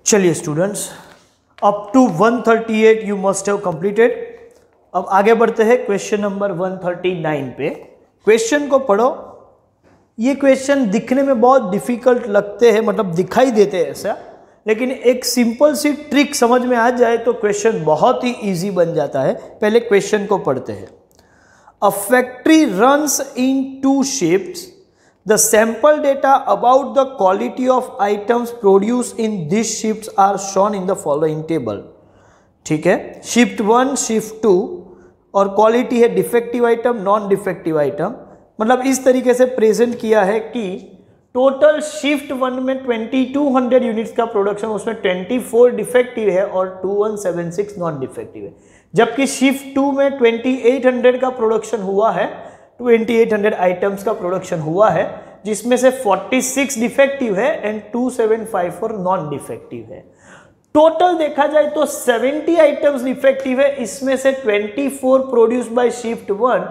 चलिए students, up to 138 you must have completed. अब आगे बढ़ते हैं क्वेश्चन नंबर 139 पे। क्वेश्चन को पढ़ो। ये क्वेश्चन दिखने में बहुत डिफिकल्ट लगते हैं, मतलब दिखाई देते हैं ऐसा, लेकिन एक सिंपल सी ट्रिक समझ में आ जाए तो क्वेश्चन बहुत ही इजी बन जाता है। पहले क्वेश्चन को पढ़ते हैं। A factory runs in 2 shifts. The sample data about the quality of items produced in these shifts are shown in the following table। ठीक है, शिफ्ट 1, शिफ्ट 2 और क्वालिटी है defective item, non defective item. मतलब इस तरीके से present किया है कि टोटल शिफ्ट 1 में 2200 यूनिट्स का प्रोडक्शन, उसमें 24 डिफेक्टिव है और 2176 नॉन डिफेक्टिव है। जबकि शिफ्ट 2 में 2800 का प्रोडक्शन हुआ है, 2800 आइटम्स का प्रोडक्शन हुआ है, जिसमें से 46 डिफेक्टिव है एंड 2754 नॉन डिफेक्टिव है। टोटल देखा जाए तो 70 आइटम्स डिफेक्टिव है, इसमें से 24 produced by shift 1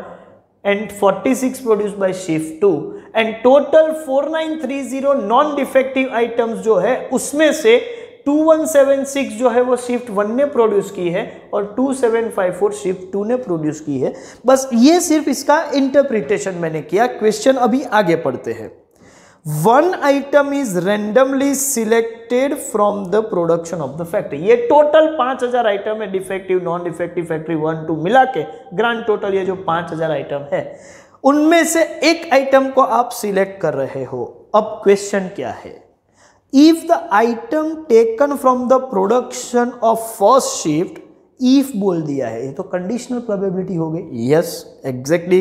and 46 produced by shift 2 and total 4930 non defective items जो है उसमें से 2176 जो है वो शिफ्ट 1 ने प्रोड्यूस की है और 2754 शिफ्ट 2 ने प्रोड्यूस की है। बस ये सिर्फ इसका इंटरप्रिटेशन मैंने किया। क्वेश्चन अभी आगे पढ़ते हैं। 1 item is randomly selected from the production of the factory. ये टोटल 5000 आइटम है, डिफेक्टिव, नॉन डिफेक्टिव, फैक्ट्री 1 2 मिला के ग्रांड टोटल ये जो 5000 आइटम है, उनमें से एक आइटम को आप सिलेक्ट कर रहे हो। अब क्वेश्चन क्या है? If the item taken from the production of first shift, if बोल दिया है, ये तो कंडीशनल प्रोबेबिलिटी हो गई। Yes, exactly.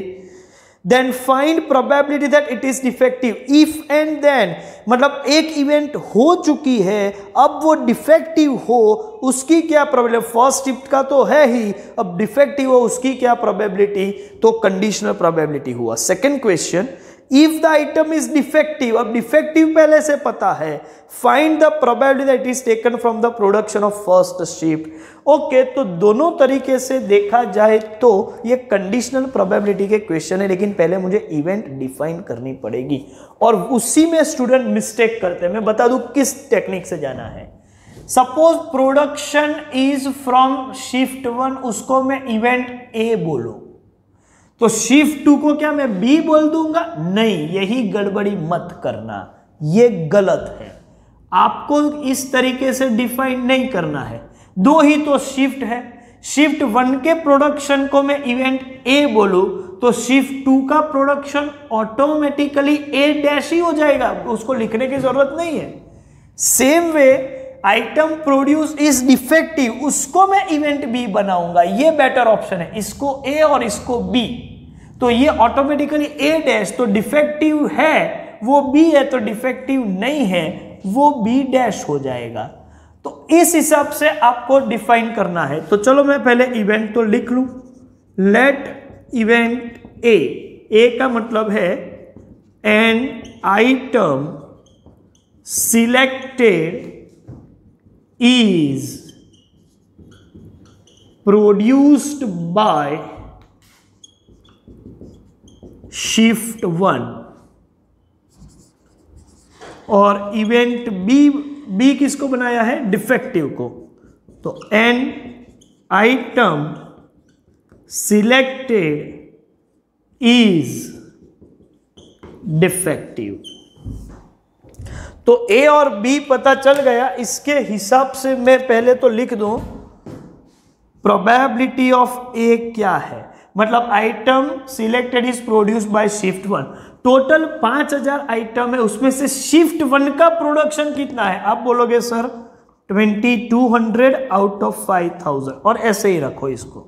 Then find probability that it is defective. If and then मतलब एक इवेंट हो चुकी है, अब वो डिफेक्टिव हो, उसकी क्या प्रोबेबिलिटी? फर्स्ट शिफ्ट का तो है ही, अब डिफेक्टिव हो उसकी क्या प्रोबेबिलिटी? तो कंडीशनल प्रोबेबिलिटी हुआ। Second question, if the item is defective. अब डिफेक्टिव पहले से पता है, find the probability that is taken from the production of first shift. Okay, तो दोनों तरीके से देखा जाए तो ये कंडीशनल प्रोबेबिलिटी के क्वेश्चन है, लेकिन पहले मुझे इवेंट डिफाइन करनी पड़ेगी और उसी में स्टूडेंट मिस्टेक करते हैं। मैं बता दूं किस टेक्निक से जाना है। Suppose production is from shift 1, उसको मैं इवेंट ए बोलूं, तो शिफ्ट 2 को क्या मैं बी बोल दूंगा? नहीं, यही गड़बड़ी मत करना, ये गलत है। आपको इस तरीके से डिफाइन नहीं करना है। दो ही तो शिफ्ट है। शिफ्ट 1 के प्रोडक्शन को मैं इवेंट ए बोलूं तो शिफ्ट 2 का प्रोडक्शन ऑटोमेटिकली ए डैश ही हो जाएगा, उसको लिखने की जरूरत नहीं है। Same way item produce is defective, उसको मैं इवेंट बी बनाऊंगा, ये बेटर ऑप्शन है। इसको ए और इसको बी, तो ये ऑटोमेटिकली ए डैश तो डिफेक्टिव है, वो बी है तो डिफेक्टिव नहीं है, वो बी डैश हो जाएगा। तो इस हिसाब से आपको डिफाइन करना है। तो चलो मैं पहले इवेंट तो लिख लूं। लेट इवेंट ए का मतलब है N item selected is produced by shift 1 और इवेंट बी किसको बनाया है? डिफेक्टिव को। तो N item selected is defective. तो ए और बी पता चल गया। इसके हिसाब से मैं पहले तो लिख दूं प्रोबेबिलिटी ऑफ ए क्या है। मतलब item selected is produced by shift 1। Total 5000 item है, उसमें से शिफ्ट 1 का प्रोडक्शन कितना है? आप बोलोगे सर 2200 आउट ऑफ 5000, और ऐसे ही रखो इसको।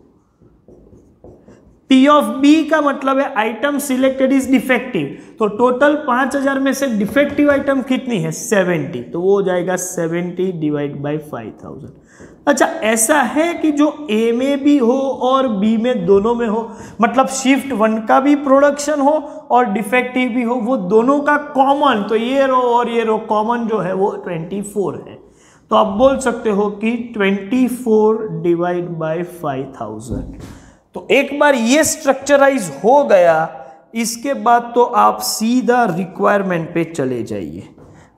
P ऑफ B का मतलब है आइटम सिलेक्टेड इज डिफेक्टिव, तो टोटल 5000 में से डिफेक्टिव आइटम कितनी है? 70, तो वो हो जाएगा 70 डिवाइड बाय 5000। अच्छा, ऐसा है कि जो A में भी हो और B में, दोनों में हो, मतलब शिफ्ट 1 का भी प्रोडक्शन हो और डिफेक्टिव भी हो, वो दोनों का कॉमन, तो ये रो और ये रो कॉमन जो है वो 24 है। तो आप बोल सकते हो कि 24 डिवाइड बाय 5000। तो एक बार ये स्ट्रक्चराइज हो गया, इसके बाद तो आप सीधा रिक्वायरमेंट पे चले जाइए।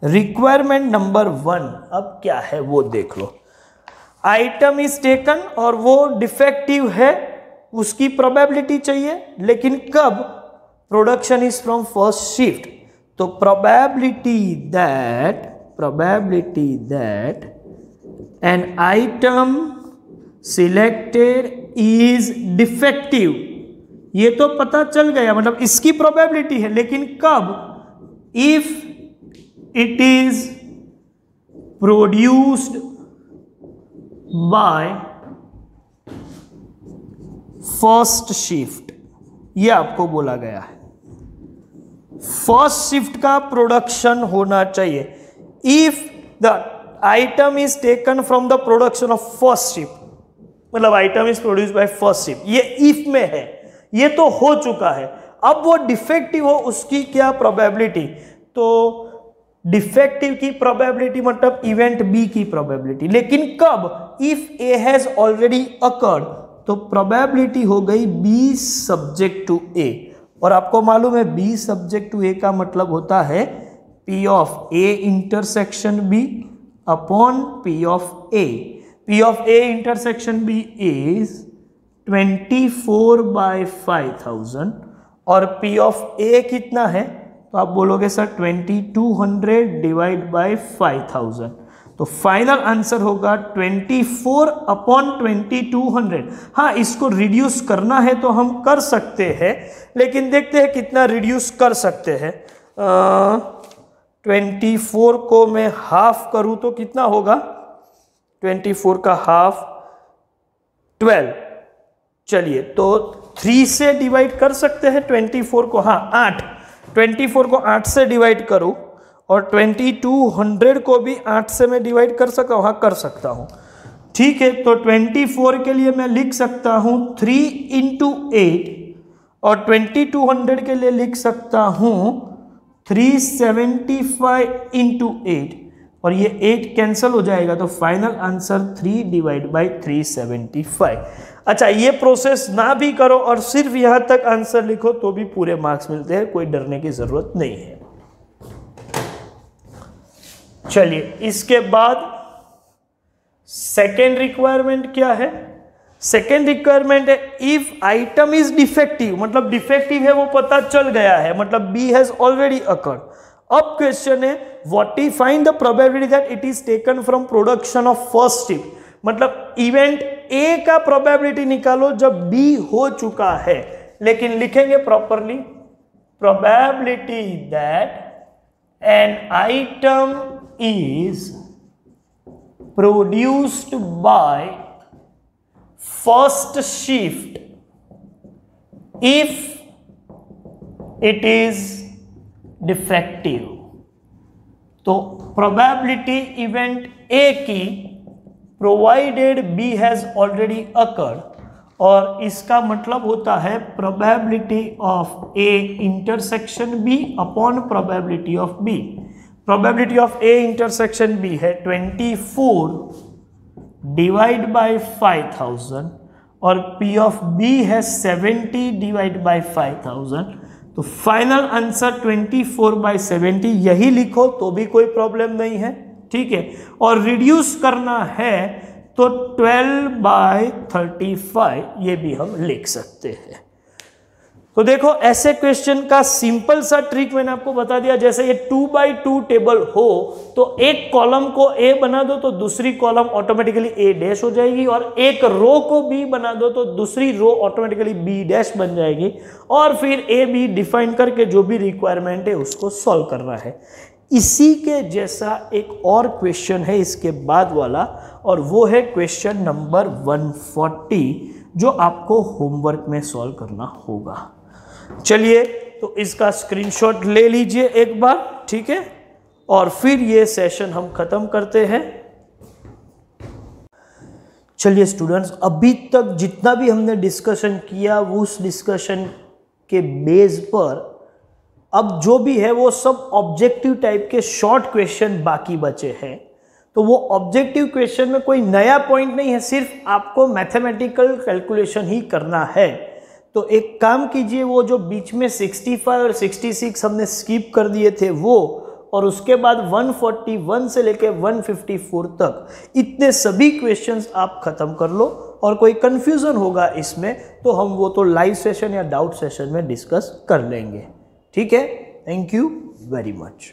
रिक्वायरमेंट नंबर 1 अब क्या है वो देख लो। आइटम इज टेकन और वो डिफेक्टिव है, उसकी प्रोबेबिलिटी चाहिए, लेकिन कब? Production is from first shift. तो probability that an item selected is defective, ये तो पता चल गया, मतलब इसकी प्रोबेबिलिटी है, लेकिन कब? If it is produced by first shift, ये आपको बोला गया है। फर्स्ट शिफ्ट का प्रोडक्शन होना चाहिए। If the item is taken from the production of first shift, मतलब item is produce by first shift, ये इफ में है, ये तो हो चुका है। अब वो डिफेक्टिव हो, उसकी क्या प्रोबेबिलिटी? तो डिफेक्टिव की प्रोबेबिलिटी मतलब इवेंट बी की प्रोबेबिलिटी, लेकिन कब? If A has already occurred, तो प्रोबेबिलिटी हो गई बी सब्जेक्ट टू ए। और आपको मालूम है बी सब्जेक्ट टू ए का मतलब होता है P of A intersection B upon P of A. P of A intersection B is 24/5000 और पी ऑफ ए कितना है? तो आप बोलोगे सर 2200 डिवाइड बाय 5000, तो फाइनल आंसर होगा 24/2200। हाँ, इसको रिड्यूस करना है तो हम कर सकते हैं, लेकिन देखते हैं कितना रिड्यूस कर सकते हैं। 24 को मैं हाफ करूं तो कितना होगा? 24 का हाफ 12। चलिए, तो 3 से डिवाइड कर सकते हैं 24 को। हाँ, 8, 24 को 8 से डिवाइड करूं और 2200 को भी 8 से मैं डिवाइड कर सकता हूं। हाँ, कर सकता हूं। ठीक है, तो 24 के लिए मैं लिख सकता हूं 3 × 8 और 2200 के लिए लिख सकता हूं 375 × 8 और ये 8 कैंसिल हो जाएगा, तो फाइनल आंसर 3 डिवाइड बाई 375। अच्छा, ये प्रोसेस ना भी करो और सिर्फ यहां तक आंसर लिखो तो भी पूरे मार्क्स मिलते हैं, कोई डरने की जरूरत नहीं है। चलिए, इसके बाद सेकेंड रिक्वायरमेंट क्या है? सेकेंड रिक्वायरमेंट है इफ आइटम इज डिफेक्टिव, मतलब डिफेक्टिव है वो पता चल गया है, मतलब बी हैज ऑलरेडी अकर्ड। अब क्वेश्चन है what is find the probability that it is taken from production of first shift, मतलब इवेंट ए का प्रोबेबिलिटी निकालो जब बी हो चुका है, लेकिन लिखेंगे properly probability that an item is produced by first shift if it is defective। तो probability event A की provided B has already occurred, और इसका मतलब होता है probability of A intersection B upon probability of B। Probability of A intersection B है 24 divide by 5000 और P of B है 70 डिवाइड बाय 5000, तो फाइनल आंसर 24/70 यही लिखो तो भी कोई प्रॉब्लम नहीं है। ठीक है, और रिड्यूस करना है तो 12/35 ये भी हम लिख सकते हैं। तो देखो, ऐसे क्वेश्चन का सिंपल सा ट्रिक मैंने आपको बता दिया। जैसे ये 2x2 टेबल हो तो एक कॉलम को ए बना दो तो दूसरी कॉलम ऑटोमेटिकली ए डैश हो जाएगी, और एक रो को बी बना दो तो दूसरी रो ऑटोमेटिकली बी डैश बन जाएगी, और फिर ए बी डिफाइन करके जो भी रिक्वायरमेंट है उसको सॉल्व करना है। इसी के जैसा एक और क्वेश्चन है इसके बाद वाला, और वो है क्वेश्चन नंबर 140 जो आपको होमवर्क में सॉल्व करना होगा। चलिए, तो इसका स्क्रीनशॉट ले लीजिए एक बार, ठीक है, और फिर ये सेशन हम खत्म करते हैं। चलिए स्टूडेंट्स, अभी तक जितना भी हमने डिस्कशन किया उस डिस्कशन के बेस पर अब जो भी है वो सब ऑब्जेक्टिव टाइप के शॉर्ट क्वेश्चन बाकी बचे हैं। तो वो ऑब्जेक्टिव क्वेश्चन में कोई नया पॉइंट नहीं है, सिर्फ आपको मैथमेटिकल कैलकुलेशन ही करना है। तो एक काम कीजिए, वो जो बीच में 65 और 66 हमने स्किप कर दिए थे वो, और उसके बाद 141 से लेके 154 तक इतने सभी क्वेश्चंस आप खत्म कर लो, और कोई कंफ्यूजन होगा इसमें तो हम वो तो लाइव सेशन या डाउट सेशन में डिस्कस कर लेंगे। ठीक है, थैंक यू वेरी मच।